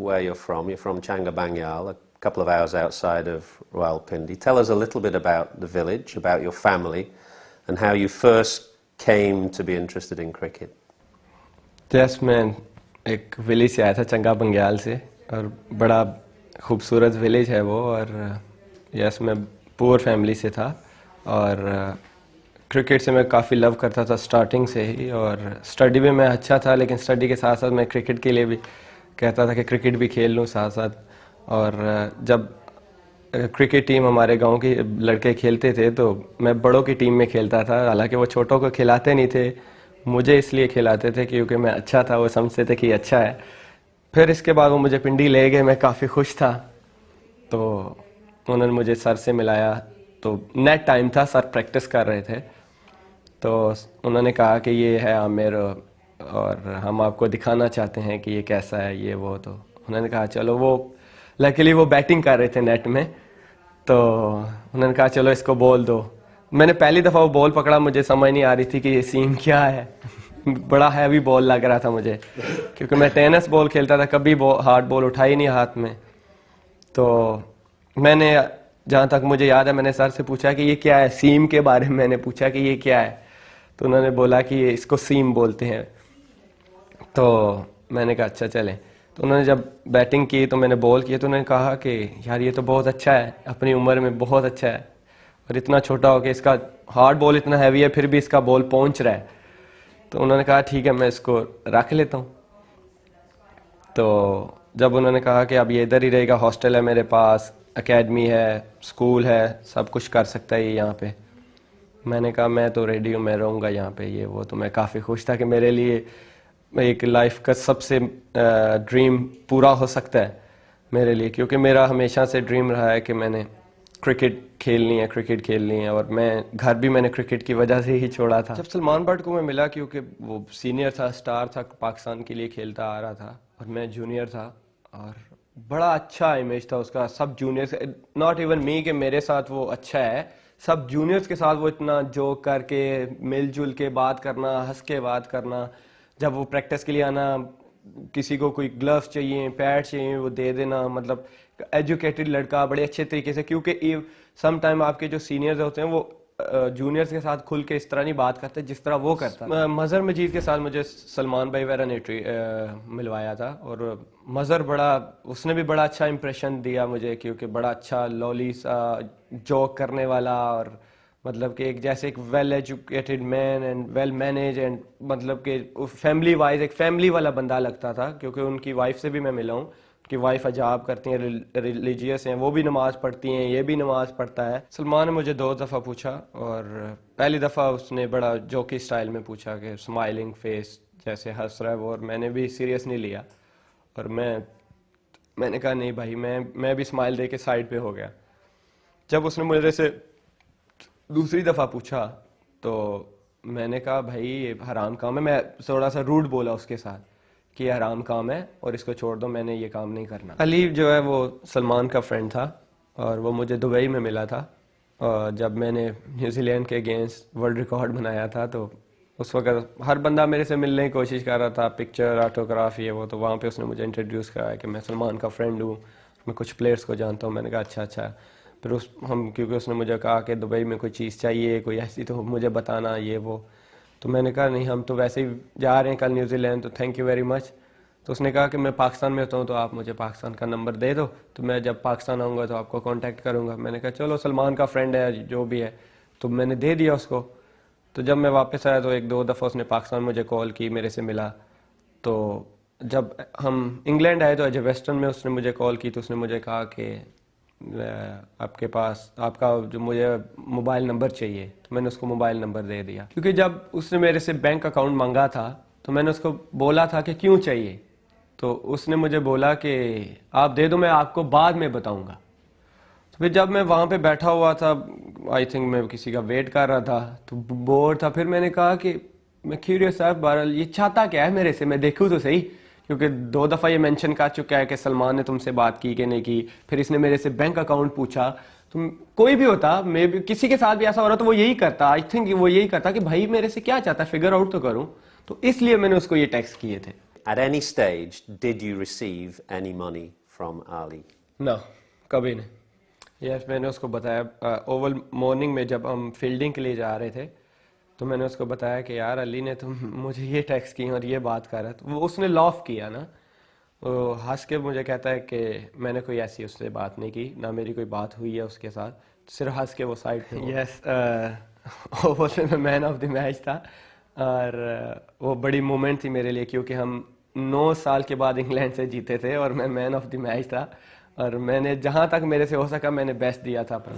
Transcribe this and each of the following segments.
where you're from. You're from Changabanyal, a couple of hours outside of Rawalpindi. Tell us a little bit about the village, about your family, and how you first came to be interested in cricket. Yes, मैं एक village से आया था चंगा बंग्याल से और बड़ा खूबसूरत विलेज है वो और यस मैं पुअर फैमिली से था और क्रिकेट से मैं काफ़ी लव करता था स्टार्टिंग से ही और स्टडी में मैं अच्छा था लेकिन स्टडी के साथ साथ मैं क्रिकेट के लिए भी कहता था कि क्रिकेट भी खेल लूँ साथ साथ और जब क्रिकेट टीम हमारे गांव के लड़के खेलते थे तो मैं बड़ों की टीम में खेलता था हालांकि वो छोटों को खिलाते नहीं थे मुझे इसलिए खिलाते थे क्योंकि मैं अच्छा था वो समझते थे कि अच्छा है फिर इसके बाद वो मुझे पिंडी ले गए मैं काफ़ी खुश था तो उन्होंने मुझे सर से मिलाया तो नेट टाइम था सर प्रैक्टिस कर रहे थे तो उन्होंने कहा कि ये है आमिर और हम आपको दिखाना चाहते हैं कि ये कैसा है ये वो तो उन्होंने कहा चलो वो लकीली वो बैटिंग कर रहे थे नेट में तो उन्होंने कहा चलो इसको बॉल दो मैंने पहली दफ़ा वो बॉल पकड़ा मुझे समझ नहीं आ रही थी कि ये सीन क्या है बड़ा हैवी बॉल लग रहा था मुझे क्योंकि मैं टेनिस बॉल खेलता था कभी हार्ड बॉल उठाई नहीं हाथ में तो मैंने जहाँ तक मुझे याद है मैंने सर से पूछा कि ये क्या है सीम के बारे में मैंने पूछा कि ये क्या है तो उन्होंने बोला कि ये इसको सीम बोलते हैं तो मैंने कहा अच्छा चलें तो उन्होंने जब बैटिंग की तो मैंने बॉल किया तो उन्होंने कहा कि यार ये तो बहुत अच्छा है अपनी उम्र में बहुत अच्छा है और इतना छोटा हो कि इसका हार्ड बॉल इतना हैवी है फिर भी इसका बॉल पहुंच रहा है तो उन्होंने कहा ठीक है मैं इसको रख लेता हूँ तो जब उन्होंने कहा कि अब ये इधर ही रहेगा हॉस्टल है मेरे पास एकेडमी है स्कूल है सब कुछ कर सकता है ये यहाँ पे मैंने कहा मैं तो रेडी हूँ मैं रहूँगा यहाँ पे ये वो तो मैं काफ़ी खुश था कि मेरे लिए एक लाइफ का सबसे ड्रीम पूरा हो सकता है मेरे लिए क्योंकि मेरा हमेशा से ड्रीम रहा है कि मैंने क्रिकेट खेलनी है और मैं घर भी मैंने क्रिकेट की वजह से ही छोड़ा था जब सलमान बट को मैं मिला क्योंकि वो सीनियर था स्टार था पाकिस्तान के लिए खेलता आ रहा था और मैं जूनियर था और बड़ा अच्छा इमेज था उसका सब जूनियर्स नॉट इवन मी कि मेरे साथ वो अच्छा है सब जूनियर्स के साथ वो इतना जोक करके मिलजुल के बात करना हंस के बात करना जब वो प्रैक्टिस के लिए आना किसी को कोई ग्लव्स चाहिए पैड चाहिए वो दे देना मतलब एजुकेटेड लड़का बड़े अच्छे तरीके से क्योंकि सम टाइम आपके जो सीनियर्स होते हैं वो जूनियर्स के साथ खुल के इस तरह नहीं बात करते जिस तरह वो करता मजहर मजीद के साथ मुझे सलमान भाई वैरा ने मिलवाया था और मजहर बड़ा उसने भी बड़ा अच्छा इंप्रेशन दिया मुझे क्योंकि बड़ा अच्छा लॉली सा जोक करने वाला और मतलब कि एक जैसे एक well educated man and well manage and मतलब कि फैमिली वाइज एक फैमिली वाला बंदा लगता था क्योंकि उनकी वाइफ से भी मैं मिला हूँ कि वाइफ अजाब करती हैं रिलीजियस हैं वो भी नमाज पढ़ती हैं ये भी नमाज पढ़ता है सलमान ने मुझे 2 दफ़ा पूछा और पहली दफ़ा उसने बड़ा जोकी स्टाइल में पूछा कि स्माइलिंग फेस जैसे हंस रहा है वो और मैंने भी सीरियस नहीं लिया और मैंने कहा नहीं भाई मैं भी स्माइल दे के साइड पे हो गया जब उसने मुझे से दूसरी दफ़ा पूछा तो मैंने कहा भाई ये हराम काम है मैं थोड़ा सा रूड बोला उसके साथ कि हराम काम है और इसको छोड़ दो मैंने ये काम नहीं करना अली जो है वो सलमान का फ्रेंड था और वो मुझे दुबई में मिला था और जब मैंने न्यूजीलैंड के अगेंस्ट वर्ल्ड रिकॉर्ड बनाया था तो उस वक्त हर बंदा मेरे से मिलने की कोशिश कर रहा था पिक्चर ऑटोग्राफ ये वो तो वहाँ पे उसने मुझे इंट्रोड्यूस कराया कि मैं सलमान का फ्रेंड हूँ मैं कुछ प्लेयर्स को जानता हूँ मैंने कहा अच्छा फिर क्योंकि उसने मुझे कहा कि दुबई में कोई चीज़ चाहिए कोई ऐसी तो मुझे बताना ये वो तो मैंने कहा नहीं हम तो वैसे ही जा रहे हैं कल न्यूजीलैंड तो थैंक यू वेरी मच तो उसने कहा कि मैं पाकिस्तान में होता हूँ तो आप मुझे पाकिस्तान का नंबर दे दो तो मैं जब पाकिस्तान आऊँगा तो आपको कांटेक्ट करूँगा मैंने कहा चलो सलमान का फ्रेंड है जो भी है तो मैंने दे दिया उसको तो जब मैं वापस आया तो 1-2 दफ़ा उसने पाकिस्तान मुझे कॉल की मेरे से मिला तो जब हम इंग्लैंड आए तो जब वेस्टर्न में उसने मुझे कॉल की तो उसने मुझे कहा कि आपके पास आपका जो मुझे मोबाइल नंबर चाहिए तो मैंने उसको मोबाइल नंबर दे दिया क्योंकि जब उसने मेरे से बैंक अकाउंट मांगा था तो मैंने उसको बोला था कि क्यों चाहिए तो उसने मुझे बोला कि आप दे दो मैं आपको बाद में बताऊंगा तो फिर जब मैं वहाँ पे बैठा हुआ था आई थिंक मैं किसी का वेट कर रहा था तो बोर था फिर मैंने कहा कि मैं क्यूरियस था बहरहाल ये चाहता क्या है मेरे से मैं देखूँ तो सही क्योंकि 2 दफ़ा ये मेंशन कर चुका है कि सलमान ने तुमसे बात की कि नहीं की फिर इसने मेरे से बैंक अकाउंट पूछा तो कोई भी होता मैं भी किसी के साथ भी ऐसा हो रहा तो वो यही करता आई थिंक वो यही करता कि भाई मेरे से क्या चाहता है फिगर आउट तो करूं तो इसलिए मैंने उसको ये टेक्स्ट किए थे at any stage, did you receive any money from Ali? ना, कभी नहीं। यस, मैंने उसको बताया ओवल मॉर्निंग में जब हम फील्डिंग के लिए जा रहे थे, तो मैंने उसको बताया कि यार अली ने तुम मुझे ये टेक्स्ट की और ये बात कर रहा है, तो वो उसने लॉफ किया ना, वो हंस के मुझे कहता है कि मैंने कोई ऐसी उससे बात नहीं की, ना मेरी कोई बात हुई है उसके साथ, सिर्फ हंस के वो साइड पे। यस, ओवल में मैन ऑफ द मैच था, और वो बड़ी मोमेंट थी मेरे लिए, क्योंकि हम 9 साल के बाद इंग्लैंड से जीते थे और मैं मैन ऑफ द मैच था, और मैंने जहां तक मेरे से हो सका मैंने बेस्ट दिया था अपना।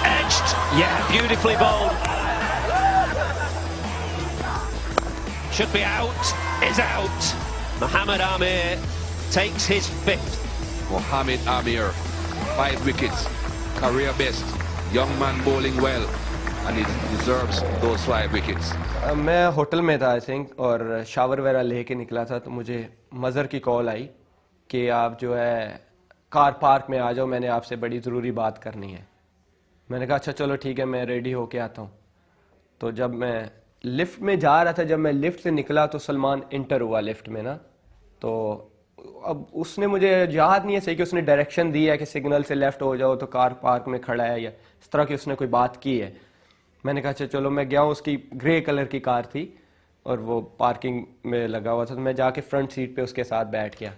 Edged, yeah, beautifully bowled. Should be out, is out. Mohammad Amir takes his 5th. Mohammad Amir, 5 wickets, career best, young man bowling well, and he deserves those 5 wickets. मैं होटल में था आई थिंक, और shower वगैरह लेके निकला था, तो मुझे मज़र की कॉल आई कि आप जो है कार पार्क में आ जाओ, मैंने आपसे बड़ी ज़रूरी बात करनी है। मैंने कहा अच्छा चलो ठीक है, मैं रेडी होके आता हूँ। तो जब मैं लिफ्ट में जा रहा था, जब मैं लिफ्ट से निकला तो सलमान इंटर हुआ लिफ्ट में ना, तो अब उसने मुझे याद नहीं है सही कि उसने डायरेक्शन दी है कि सिग्नल से लेफ्ट हो जाओ तो कार पार्क में खड़ा है, या इस तरह की उसने कोई बात की है। मैंने कहा अच्छा चलो, मैं गया हूँ, उसकी ग्रे कलर की कार थी और वो पार्किंग में लगा हुआ था, तो मैं जाके फ्रंट सीट पे उसके साथ बैठ गया।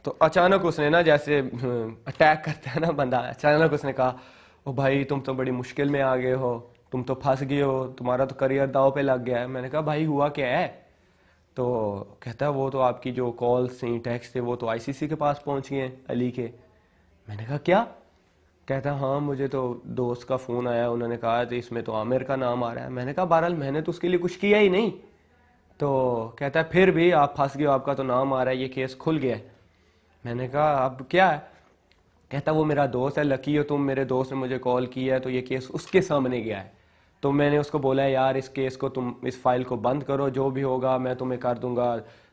तो अचानक उसने ना, जैसे अटैक करता है ना बंदा, अचानक उसने कहा ओ भाई तुम तो बड़ी मुश्किल में आ गए हो, तुम तो फंस गए हो, तुम्हारा तो करियर दाव पे लग गया है। मैंने कहा भाई हुआ क्या है? तो कहता है वो तो आपकी जो कॉल्स थी, टेक्स्ट थे, वो तो आईसीसी के पास पहुंच गए हैं अली के। मैंने कहा क्या? कहता है हाँ मुझे तो दोस्त का फ़ोन आया, उन्होंने कहा कि इसमें तो आमिर का नाम आ रहा है। मैंने कहा बहरहाल मैंने तो उसके लिए कुछ किया ही नहीं। तो कहता है फिर भी आप फंस गए हो, आपका तो नाम आ रहा है, ये केस खुल गया है। मैंने कहा अब क्या है? कहता वो मेरा दोस्त है, लकी हो तुम, मेरे दोस्त ने मुझे कॉल किया है तो ये केस उसके सामने गया है। तो मैंने उसको बोला यार इस केस को तुम, इस फाइल को बंद करो, जो भी होगा मैं तुम्हें कर दूंगा,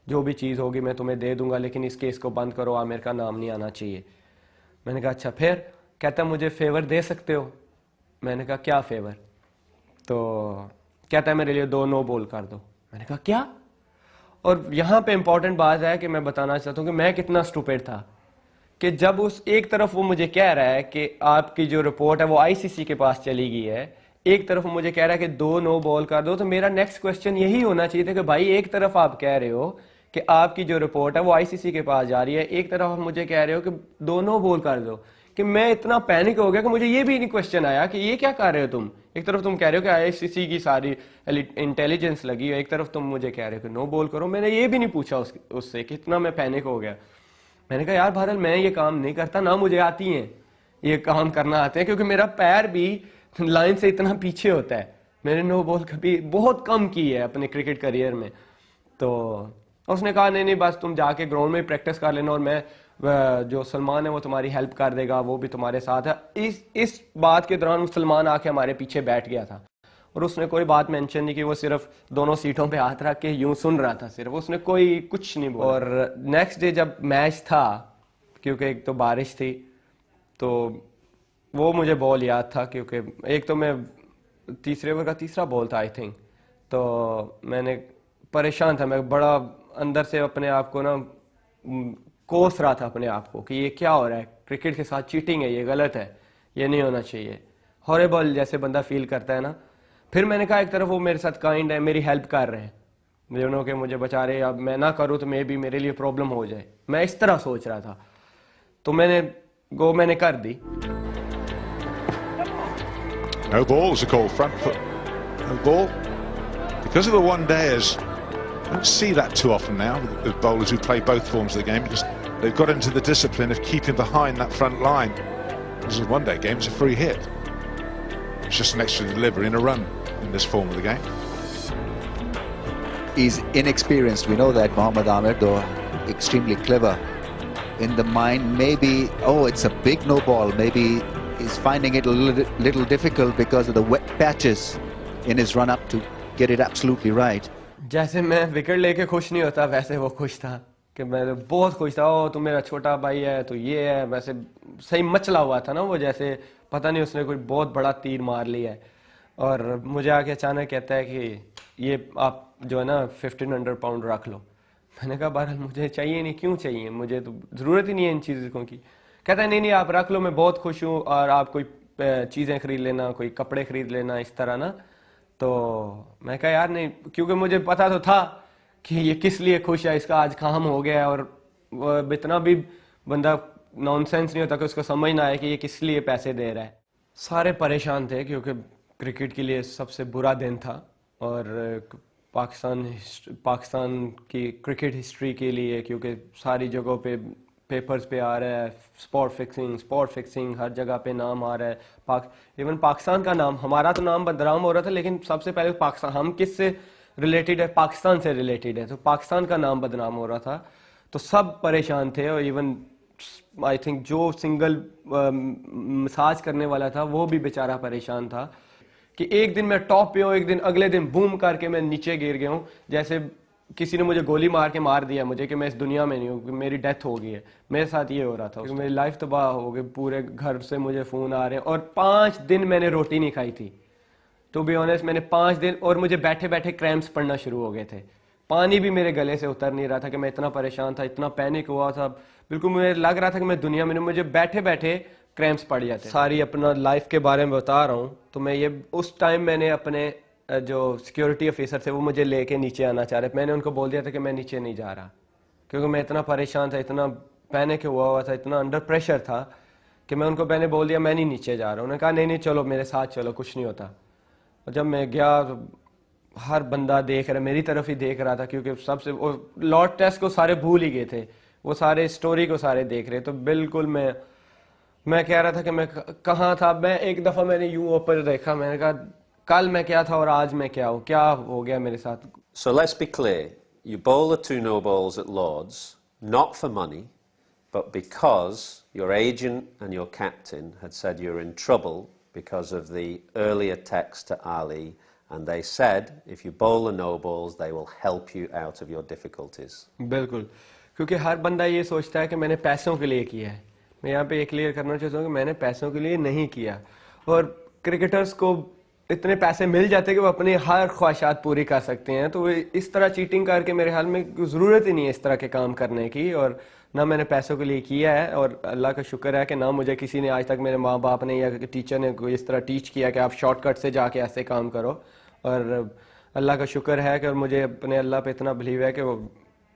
जो भी चीज़ होगी मैं तुम्हें दे दूंगा, लेकिन इस केस को बंद करो, आमिर का नाम नहीं आना चाहिए। मैंने कहा अच्छा फिर? कहता मुझे फेवर दे सकते हो। मैंने कहा क्या फेवर? तो कहता है मेरे लिए 2 नो बॉल कर दो। मैंने कहा क्या? और यहाँ पे इंपॉर्टेंट बात है कि मैं बताना चाहता हूँ कि मैं कितना स्टूपिड था कि जब उस एक तरफ वो मुझे कह रहा है कि आपकी जो रिपोर्ट है वो आईसीसी के पास चली गई है, एक तरफ वो मुझे कह रहा है कि 2 नो बॉल कर दो, तो मेरा नेक्स्ट क्वेश्चन यही होना चाहिए था कि भाई एक तरफ आप कह रहे हो कि आपकी जो रिपोर्ट है वो आईसीसी के पास जा रही है, एक तरफ आप मुझे कह रहे हो कि 2 नो बॉल कर दो। कि मैं इतना पैनिक हो गया कि मुझे ये भी नहीं क्वेश्चन आया कि ये क्या कर रहे हो तुम। एक तरफ तुम कह रहे हो कि आईसीसी की सारी इंटेलिजेंस लगी है, एक तरफ तुम मुझे कह रहे हो कि नो बॉल करो। मैंने ये भी नहीं पूछा उससे, कितना मैं पैनिक हो गया। मैंने कहा यार बहरहाल मैं ये काम नहीं करता, ना मुझे आती हैं ये काम करना आते हैं, क्योंकि मेरा पैर भी लाइन से इतना पीछे होता है। मैंने नो बॉल कभी बहुत कम की है अपने क्रिकेट करियर में। तो उसने कहा नहीं नहीं बस तुम जाके ग्राउंड में प्रैक्टिस कर लेना, और मैं जो सलमान है वो तुम्हारी हेल्प कर देगा, वो भी तुम्हारे साथ है। इस बात के दौरान सलमान आके हमारे पीछे बैठ गया था और उसने कोई बात मेंशन नहीं की, वो सिर्फ दोनों सीटों पे हाथ रख के यूं सुन रहा था सिर्फ, उसने कोई कुछ नहीं बोला। और नेक्स्ट डे जब मैच था, क्योंकि एक तो बारिश थी, तो वो मुझे बॉल याद था, क्योंकि एक तो मैं तीसरे ओवर का तीसरा बॉल था आई थिंक, तो मैंने परेशान था, मैं बड़ा अंदर से अपने आप को ना कोस रहा था अपने आप को कि ये क्या हो रहा है, क्रिकेट के साथ चीटिंग है, ये गलत है, ये नहीं होना चाहिए, हॉरेबल जैसे बंदा फील करता है ना। फिर मैंने कहा एक तरफ वो मेरे साथ काइंड है, मेरी हेल्प कर रहे हैं, दोनों के मुझे बचा रहे, अब मैं ना करूँ तो मे भी मेरे लिए प्रॉब्लम हो जाए, मैं इस तरह सोच रहा था। तो मैंने कर दी। No balls are called, front foot, no ball. Because of the one-dayers, I don't see that too often now with bowlers who play both forms of the game, because they've got into the discipline of keeping behind that front line. This is a one-day game, it's a free hit. It's just an extra delivery in a run in this form of the game. He's inexperienced, we know that, Mohammad Amir, though extremely clever in the mind. Maybe, oh, it's a big no ball, maybe he's finding it a little difficult because of the wet patches in his run up to get it absolutely right. जैसे मैं wicket लेके खुश नहीं होता, वैसे वो खुश था कि मैं बहुत खुश था, ओ तुम मेरा छोटा भाई है तो ये है, वैसे सही मचला हुआ था ना वो, जैसे पता नहीं उसने कोई बहुत बड़ा तीर मार लिया है। और मुझे आके अचानक कहता है कि ये आप जो है ना 1500 पाउंड रख लो। मैंने कहा बहरहाल मुझे चाहिए नहीं, क्यों चाहिए, मुझे तो ज़रूरत ही नहीं है इन चीज़ों की। कहता है नहीं नहीं आप रख लो, मैं बहुत खुश हूँ, और आप कोई चीज़ें ख़रीद लेना, कोई कपड़े ख़रीद लेना, इस तरह ना। तो मैं कहा यार नहीं, क्योंकि मुझे पता तो था कि ये किस लिए खुश है, इसका आज काम हो गया है, और इतना भी बंदा नॉनसेंस नहीं होता कि उसको समझ ना आए कि ये किस लिए पैसे दे रहा है। सारे परेशान थे क्योंकि क्रिकेट के लिए सबसे बुरा दिन था, और पाकिस्तान की क्रिकेट हिस्ट्री के लिए, क्योंकि सारी जगहों पे पेपर्स पे आ रहा है स्पॉट फिक्सिंग, हर जगह पे नाम आ रहा है। इवन पाकिस्तान का नाम, हमारा तो नाम बदनाम हो रहा था, लेकिन सबसे पहले पाकिस्तान, हम किस से रिलेटेड है, पाकिस्तान से रिलेटेड है, तो पाकिस्तान का नाम बदनाम हो रहा था। तो सब परेशान थे, और इवन आई थिंक जो सिंगल मसाज करने वाला था वो भी बेचारा परेशान था कि एक दिन मैं टॉप पे हूँ, एक दिन अगले दिन बूम करके मैं नीचे गिर गया हूँ, जैसे किसी ने मुझे गोली मार के मार दिया मुझे कि मैं इस दुनिया में नहीं हूँ, मेरी डेथ हो गई है। मेरे साथ ये हो रहा था, मेरी लाइफ तबाह हो गई, पूरे घर से मुझे फ़ोन आ रहे हैं, और 5 दिन मैंने रोटी नहीं खाई थी, टू बी ऑनेस्ट। मैंने 5 दिन, और मुझे बैठे बैठे क्रैम्प्स पड़ना शुरू हो गए थे, पानी भी मेरे गले से उतर नहीं रहा था कि मैं इतना परेशान था, इतना पैनिक हुआ था, बिल्कुल मुझे लग रहा था कि मैं दुनिया में नहीं, मुझे बैठे बैठे क्रैम्प्स पड़ जाते। सारी अपना लाइफ के बारे में बता रहा हूँ, तो मैं ये उस टाइम मैंने अपने जो सिक्योरिटी ऑफिसर थे वो मुझे लेके नीचे आना चाह रहे, मैंने उनको बोल दिया था कि मैं नीचे नहीं जा रहा, क्योंकि मैं इतना परेशान था, इतना पैनिक हुआ था, इतना अंडर प्रेशर था कि मैंने बोल दिया मैं नहीं नीचे जा रहा हूँ। उन्होंने कहा नहीं नहीं चलो मेरे साथ चलो, कुछ नहीं होता। और जब मैं गया तो हर बंदा देख रहा, मेरी तरफ ही देख रहा था, क्योंकि सबसे लॉट टेस्ट को सारे भूल ही गए थे, वो सारे स्टोरी को सारे देख रहे। तो बिल्कुल मैं कह रहा था कि मैं कहाँ था। मैं एक दफ़ा मैंने यूं ऊपर देखा, मैंने कहा कल मैं क्या था और आज मैं क्या हूँ, क्या हो गया मेरे साथ। So let's be clear, you bowl the 2 no balls at Lords, not for money, but because your agent and your captain had said you were in trouble because of the earlier text to Ali, and they said if you bowl the no balls they will help you out of your difficulties. बिल्कुल, क्योंकि हर बंदा ये सोचता है कि मैंने पैसों के लिए किया है। मैं यहाँ पे ये क्लियर करना चाहता हूँ कि मैंने पैसों के लिए नहीं किया, और क्रिकेटर्स को इतने पैसे मिल जाते हैं कि वो अपनी हर ख्वाहिशात पूरी कर सकते हैं। तो इस तरह चीटिंग करके मेरे ख्याल में ज़रूरत ही नहीं है इस तरह के काम करने की, और ना मैंने पैसों के लिए किया है, और अल्लाह का शुक्र है कि ना मुझे किसी ने आज तक, मेरे माँ बाप ने या टीचर ने कोई इस तरह टीच किया कि आप शॉर्टकट से जाके ऐसे काम करो। और अल्लाह का शुक्र है कि मुझे अपने अल्लाह पे इतना बिलीव है कि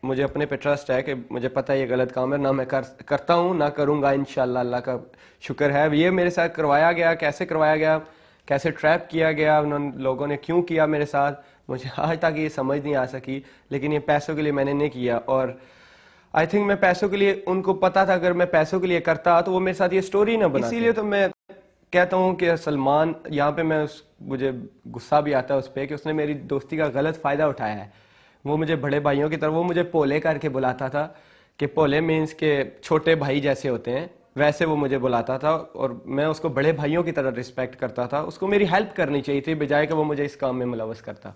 मुझे अपने पे ट्रस्ट है कि मुझे पता है ये गलत काम है, ना मैं करता हूँ ना करूँगा इंशाल्लाह। अल्लाह का शुक्र है। ये मेरे साथ करवाया गया, कैसे करवाया गया, कैसे ट्रैप किया गया, उन लोगों ने क्यों किया मेरे साथ, मुझे आज तक ये समझ नहीं आ सकी। लेकिन ये पैसों के लिए मैंने नहीं किया, और आई थिंक मैं पैसों के लिए, उनको पता था अगर मैं पैसों के लिए करता तो वो मेरे साथ ये स्टोरी ना बनाते। इसीलिए तो मैं कहता हूँ कि सलमान, यहाँ पे मुझे गुस्सा भी आता है उस पर कि उसने मेरी दोस्ती का गलत फ़ायदा उठाया है। वो मुझे बड़े भाइयों की तरह, वो मुझे पोले करके बुलाता था कि पोले मीन्स के छोटे भाई जैसे होते हैं, वैसे वो मुझे बुलाता था, और मैं उसको बड़े भाइयों की तरह रिस्पेक्ट करता था। उसको मेरी हेल्प करनी चाहिए थी बजाय कि वो मुझे इस काम में मुलव्वस करता।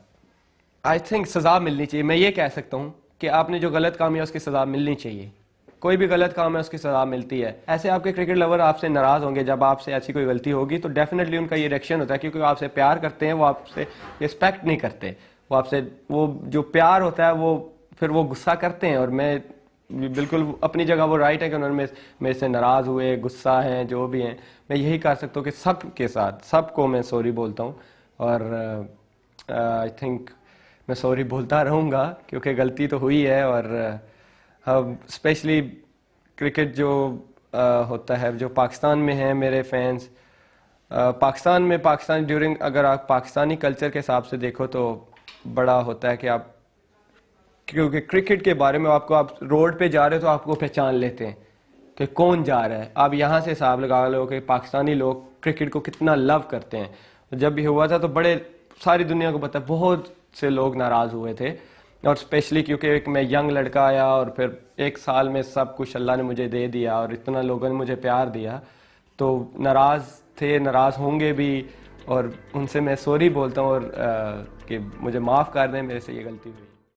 आई थिंक सज़ा मिलनी चाहिए। मैं ये कह सकता हूँ कि आपने जो गलत काम किया उसकी सज़ा मिलनी चाहिए। कोई भी गलत काम है उसकी सज़ा मिलती है। ऐसे आपके क्रिकेट लवर आपसे नाराज़ होंगे जब आपसे ऐसी कोई गलती होगी, तो डेफिनेटली उनका ये रिएक्शन होता है, क्योंकि वो आपसे प्यार करते हैं, वो आपसे रिस्पेक्ट नहीं करते। वो आपसे, वो जो प्यार होता है वो फिर वो गुस्सा करते हैं। और मैं बिल्कुल अपनी जगह वो राइट है कि उन्होंने मेरे से नाराज़ हुए, गुस्सा हैं, जो भी हैं। मैं यही कर सकता हूँ कि सब के साथ, सबको मैं सॉरी बोलता हूँ, और आई थिंक मैं सॉरी बोलता रहूँगा, क्योंकि गलती तो हुई है। और स्पेशली क्रिकेट जो होता है, जो पाकिस्तान में है मेरे फैंस, पाकिस्तान ड्यूरिंग, अगर आप पाकिस्तानी कल्चर के हिसाब से देखो तो बड़ा होता है कि आप, क्योंकि क्रिकेट के बारे में आप रोड पे जा रहे हो तो आपको पहचान लेते हैं कि कौन जा रहा है। आप यहाँ से हिसाब लगा लो कि पाकिस्तानी लोग क्रिकेट को कितना लव करते हैं। जब भी हुआ था तो बड़े, सारी दुनिया को पता, बहुत से लोग नाराज़ हुए थे, और स्पेशली क्योंकि एक मैं यंग लड़का आया और फिर 1 साल में सब कुछ अल्लाह ने मुझे दे दिया और इतना लोगों ने मुझे प्यार दिया, तो नाराज़ थे, नाराज़ होंगे भी, और उनसे मैं सॉरी बोलता हूँ और कि मुझे माफ़ कर दें, मेरे से ये गलती हुई।